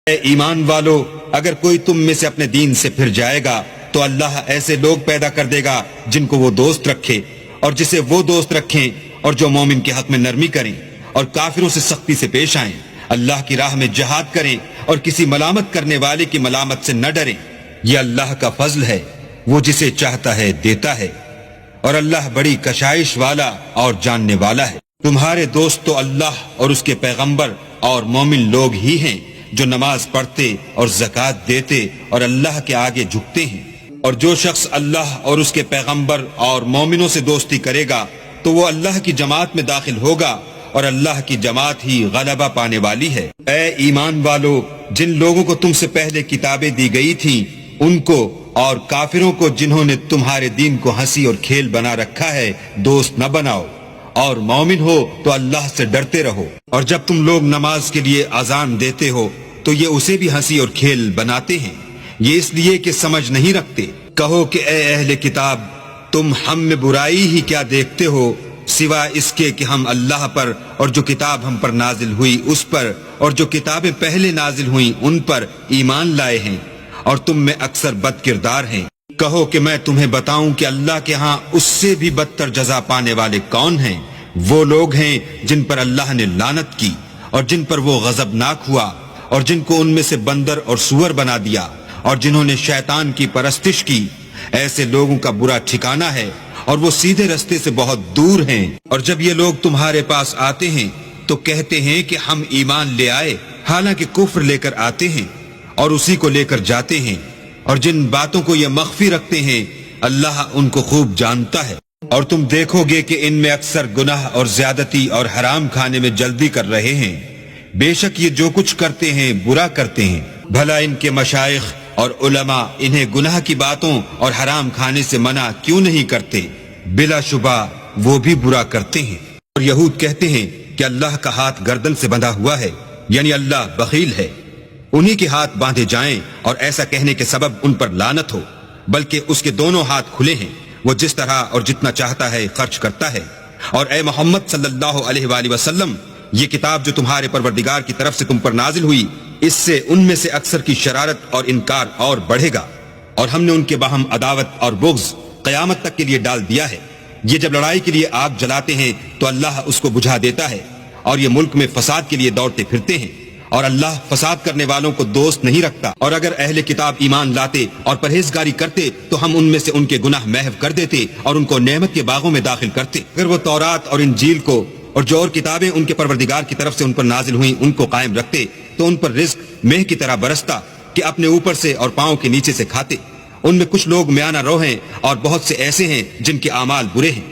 اے ایمان والو، اگر کوئی تم میں سے اپنے دین سے پھر جائے گا تو اللہ ایسے لوگ پیدا کر دے گا جن کو وہ دوست رکھے اور جسے وہ دوست رکھیں، اور جو مومن کے حق میں نرمی کریں اور کافروں سے سختی سے پیش آئیں، اللہ کی راہ میں جہاد کریں اور کسی ملامت کرنے والے کی ملامت سے نہ ڈریں۔ یہ اللہ کا فضل ہے، وہ جسے چاہتا ہے دیتا ہے، اور اللہ بڑی کشائش والا اور جاننے والا ہے۔ تمہارے دوست تو اللہ اور اس کے پیغمبر اور مومن لوگ ہی ہیں جو نماز پڑھتے اور زکوٰۃ دیتے اور اللہ کے آگے جھکتے ہیں، اور جو شخص اللہ اور اس کے پیغمبر اور مومنوں سے دوستی کرے گا تو وہ اللہ کی جماعت میں داخل ہوگا، اور اللہ کی جماعت ہی غلبہ پانے والی ہے۔ اے ایمان والو، جن لوگوں کو تم سے پہلے کتابیں دی گئی تھیں ان کو اور کافروں کو جنہوں نے تمہارے دین کو ہنسی اور کھیل بنا رکھا ہے دوست نہ بناؤ، اور مومن ہو تو اللہ سے ڈرتے رہو۔ اور جب تم لوگ نماز کے لیے اذان دیتے ہو تو یہ اسے بھی ہنسی اور کھیل بناتے ہیں، یہ اس لیے کہ سمجھ نہیں رکھتے۔ کہو کہ اے اہل کتاب، تم ہم میں برائی ہی کیا دیکھتے ہو سوا اس کے کہ ہم اللہ پر اور جو کتاب ہم پر نازل ہوئی اس پر اور جو کتابیں پہلے نازل ہوئیں ان پر ایمان لائے ہیں، اور تم میں اکثر بد کردار ہیں۔ کہو کہ میں تمہیں بتاؤں کہ اللہ کے ہاں اس سے بھی بدتر جزا پانے والے کون ہیں؟ وہ لوگ ہیں جن پر اللہ نے لعنت کی اور جن پر وہ غضبناک ہوا، اور جن کو ان میں سے بندر اور سور بنا دیا، اور جنہوں نے شیطان کی پرستش کی۔ ایسے لوگوں کا برا ٹھکانہ ہے، اور وہ سیدھے رستے سے بہت دور ہیں۔ اور جب یہ لوگ تمہارے پاس آتے ہیں تو کہتے ہیں کہ ہم ایمان لے آئے، حالانکہ کفر لے کر آتے ہیں اور اسی کو لے کر جاتے ہیں، اور جن باتوں کو یہ مخفی رکھتے ہیں اللہ ان کو خوب جانتا ہے۔ اور تم دیکھو گے کہ ان میں اکثر گناہ اور زیادتی اور حرام کھانے میں جلدی کر رہے ہیں۔ بے شک یہ جو کچھ کرتے ہیں برا کرتے ہیں، بھلا ان کے مشائخ اور علماء انہیں گناہ کی باتوں اور حرام کھانے سے منع کیوں نہیں کرتے؟ بلا شبہ وہ بھی برا کرتے ہیں۔ اور یہود کہتے ہیں کہ اللہ کا ہاتھ گردن سے بندھا ہوا ہے، یعنی اللہ بخیل ہے، انہی کے ہاتھ باندھے جائیں، اور ایسا کہنے کے سبب ان پر لعنت ہو، بلکہ اس کے دونوں ہاتھ کھلے ہیں، وہ جس طرح اور جتنا چاہتا ہے خرچ کرتا ہے۔ اور اے محمد صلی اللہ علیہ وآلہ وسلم، یہ کتاب جو تمہارے پروردگار کی طرف سے تم پر نازل ہوئی، اس سے ان میں سے اکثر کی شرارت اور انکار اور بڑھے گا، اور ہم نے ان کے باہم عداوت اور بغض قیامت تک کے لیے ڈال دیا ہے۔ یہ جب لڑائی کے لیے آگ جلاتے ہیں تو اللہ اس کو بجھا دیتا ہے، اور یہ ملک میں فساد کے لیے دوڑتے پھرتے ہیں، اور اللہ فساد کرنے والوں کو دوست نہیں رکھتا۔ اور اگر اہل کتاب ایمان لاتے اور پرہیزگاری کرتے تو ہم ان میں سے ان کے گناہ محو کر دیتے اور ان کو نعمت کے باغوں میں داخل کرتے۔ اگر وہ تورات اور انجیل کو اور جو اور کتابیں ان کے پروردگار کی طرف سے ان پر نازل ہوئیں ان کو قائم رکھتے تو ان پر رزق مہ کی طرح برستا کہ اپنے اوپر سے اور پاؤں کے نیچے سے کھاتے۔ ان میں کچھ لوگ میانہ رو ہیں اور بہت سے ایسے ہیں جن کے اعمال برے ہیں۔